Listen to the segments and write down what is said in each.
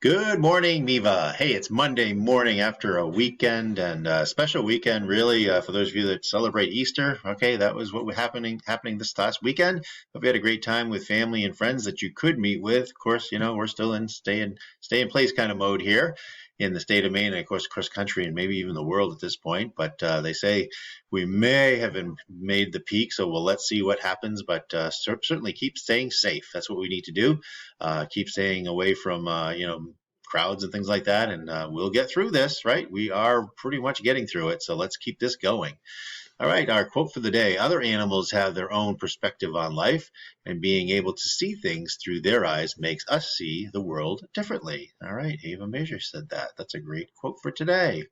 Good morning, Miva. Hey, it's Monday morning after a weekend and a special weekend, really, for those of you that celebrate Easter. Okay, that was what was happening this last weekend. Hope you had a great time with family and friends that you could meet with. Of course, we're still in stay in place kind of mode here in the state of Maine, and of course, cross country and maybe even the world at this point. But they say we may have made the peak, so let's see what happens. But certainly keep staying safe. That's what we need to do. Keep staying away from crowds and things like that, and we'll get through this, right? We are pretty much getting through it, so let's keep this going. All right, our quote for the day: other animals have their own perspective on life, and being able to see things through their eyes makes us see the world differently. All right, Ava Major said that. That's a great quote for today.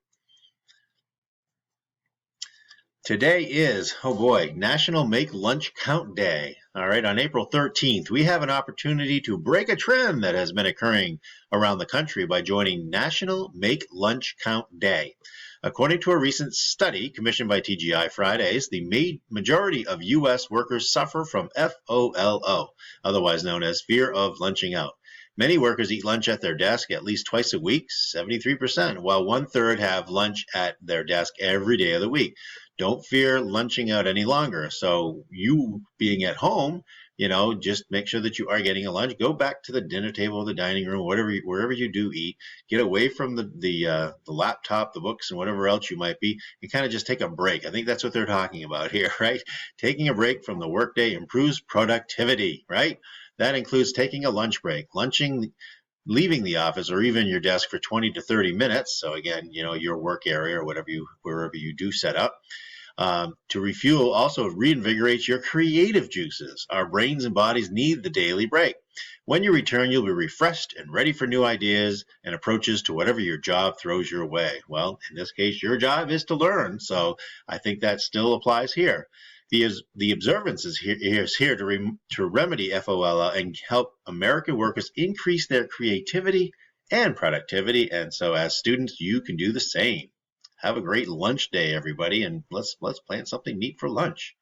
Today is, oh boy, National Make Lunch Count Day. All right, on April 13th, we have an opportunity to break a trend that has been occurring around the country by joining National Make Lunch Count Day. According to a recent study commissioned by TGI Fridays, the majority of U.S. workers suffer from FOLO, otherwise known as fear of lunching out. Many workers eat lunch at their desk at least twice a week, 73%, while one-third have lunch at their desk every day of the week. Don't fear lunching out any longer. So you being at home, just make sure that you are getting a lunch. Go back to the dinner table, the dining room, wherever you do eat. Get away from the laptop, the books, and whatever else you might be, and kind of just take a break. I think that's what they're talking about here, right? Taking a break from the workday improves productivity, right? That includes taking a lunch break, leaving the office or even your desk for 20 to 30 minutes. So again, your work area or wherever you do set up. To refuel also reinvigorates your creative juices. Our brains and bodies need the daily break. When you return, you'll be refreshed and ready for new ideas and approaches to whatever your job throws your way. Well, in this case, your job is to learn, so I think that still applies here. The observance is here to remedy FOLO and help American workers increase their creativity and productivity. And so as students, you can do the same. Have a great lunch day, everybody, and let's plan something neat for lunch.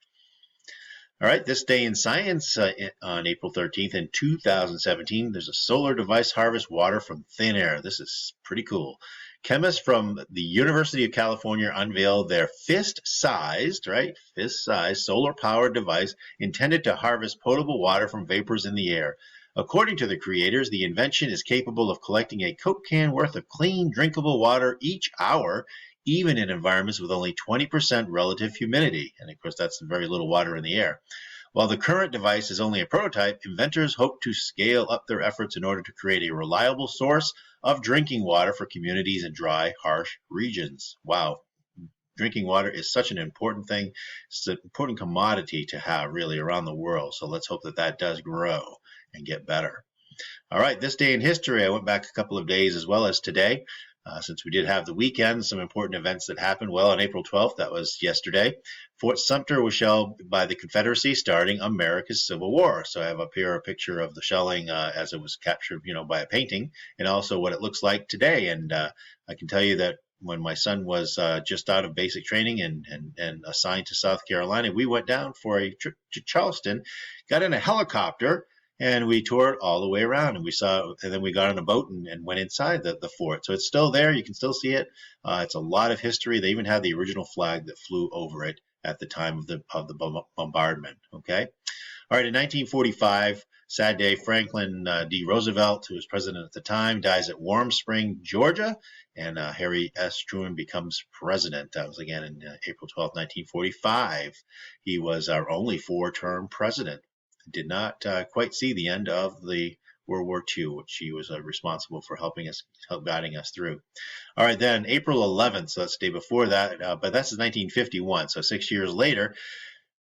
All right, this day in science on April 13th in 2017, there's a solar device harvest water from thin air. This is pretty cool. Chemists from the University of California unveiled their fist-sized solar-powered device intended to harvest potable water from vapors in the air. According to the creators, the invention is capable of collecting a Coke can worth of clean, drinkable water each hour, even in environments with only 20% relative humidity. And of course, that's very little water in the air. While the current device is only a prototype, inventors hope to scale up their efforts in order to create a reliable source of drinking water for communities in dry, harsh regions. Wow. Drinking water is such an important thing. It's an important commodity to have really around the world. So let's hope that does grow and get better. All right, this day in history, I went back a couple of days as well as today. Since we did have the weekend, some important events that happened. Well, on April 12th, that was yesterday, Fort Sumter was shelled by the Confederacy, starting America's Civil War. So I have up here a picture of the shelling as it was captured, by a painting, and also what it looks like today. And I can tell you that when my son was just out of basic training and assigned to South Carolina, we went down for a trip to Charleston, got in a helicopter, and we toured all the way around, and then we got on a boat and went inside the fort. So it's still there. You can still see it. It's a lot of history. They even had the original flag that flew over it at the time of the bombardment. Okay. All right. In 1945, sad day, Franklin D. Roosevelt, who was president at the time, dies at Warm Spring, Georgia, and Harry S. Truman becomes president. That was again in April 12, 1945. He was our only four-term president. Did not quite see the end of the World War II, which he was responsible for guiding us through. All right, then April 11th, so that's the day before that, but that's 1951, so 6 years later,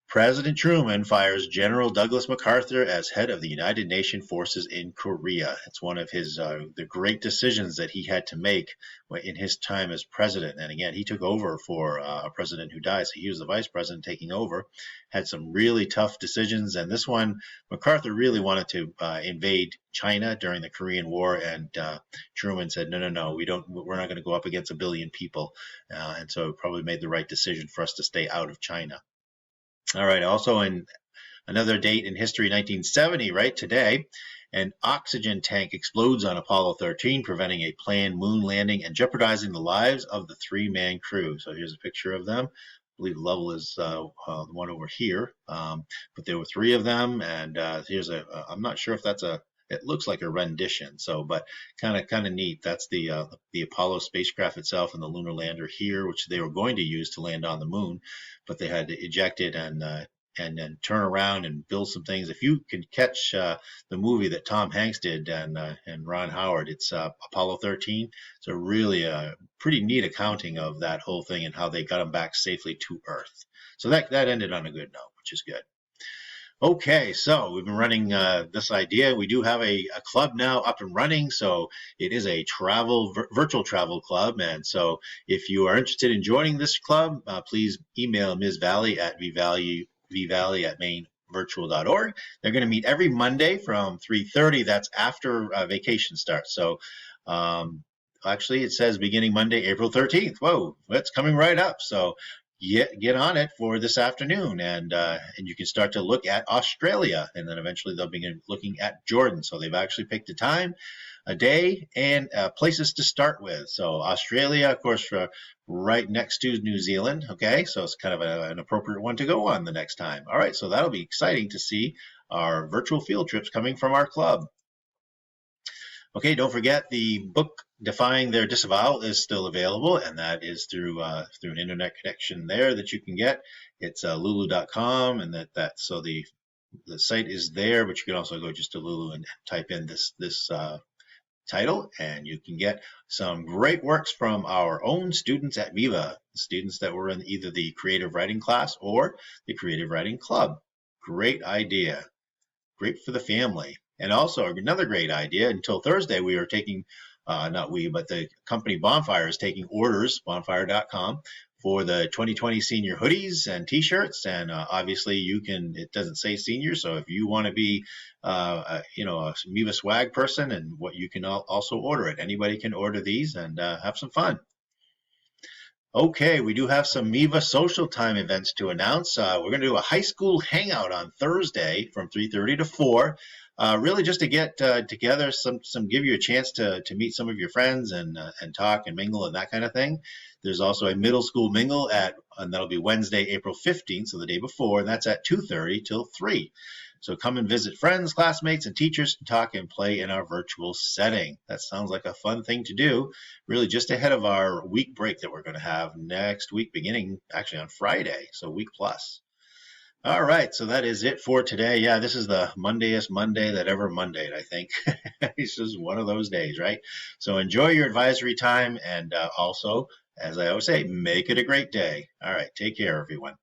President Truman fires General Douglas MacArthur as head of the United Nations forces in Korea. It's one of his the great decisions that he had to make in his time as president. And again, he took over for a president who died, so he was the vice president taking over. Had some really tough decisions, and this one, MacArthur really wanted to invade China during the Korean War, and Truman said, no, we're not going to go up against 1 billion people, and so it probably made the right decision for us to stay out of China. All right, also in another date in history, 1970, right, today, An oxygen tank explodes on Apollo 13, preventing a planned moon landing and jeopardizing the lives of the three-man crew. So here's a picture of them. I believe Lovell is the one over here. But there were three of them, and here's I'm not sure if that's it looks like a rendition. So, but kind of neat. That's the Apollo spacecraft itself and the lunar lander here, which they were going to use to land on the moon, but they had to eject it and then turn around and build some things. If you can catch the movie that Tom Hanks did and Ron Howard, it's Apollo 13. It's a really pretty neat accounting of that whole thing and how they got them back safely to Earth. So that ended on a good note, which is good. Okay, so we've been running this idea. We do have a club now up and running, so it is a virtual travel club. And so if you are interested in joining this club, please email Ms. Valley at vvalley@mainvirtual.org. They're going to meet every Monday from 3:30. That's after vacation starts. So actually, it says beginning Monday, April 13th. Whoa, that's coming right up. So get on it for this afternoon, and you can start to look at Australia, and then eventually they'll begin looking at Jordan. So they've actually picked a time, a day, and places to start with. So Australia, of course, right next to New Zealand. Okay, so it's kind of an appropriate one to go on the next time. All right, so that'll be exciting to see our virtual field trips coming from our club. Okay, don't forget the book Defying Their Disavowal is still available, and that is through an internet connection there that you can get. It's lulu.com, and so the site is there, but you can also go just to Lulu and type in this title, and you can get some great works from our own students at Viva, students that were in either the creative writing class or the creative writing club. Great idea. Great for the family. And also another great idea, until Thursday we are taking, not we, but the company Bonfire is taking orders, bonfire.com, for the 2020 senior hoodies and t-shirts. And obviously it doesn't say senior, so if you want to be, a Miva swag person, and what you can also order it. Anybody can order these and have some fun. Okay, we do have some Miva social time events to announce. We're going to do a high school hangout on Thursday from 3:30 to 4. Really just to get together, give you a chance to meet some of your friends and talk and mingle and that kind of thing. There's also a middle school mingle and that'll be Wednesday, April 15th, so the day before, and that's at 2:30 till 3. So come and visit friends, classmates, and teachers to talk and play in our virtual setting. That sounds like a fun thing to do, really just ahead of our week break that we're going to have next week, beginning actually on Friday, so week plus. All right, so that is it for today. Yeah, this is the Mondayest Monday that ever Mondayed, I think. It's just one of those days, right? So enjoy your advisory time, and also, as I always say, make it a great day. All right, take care, everyone.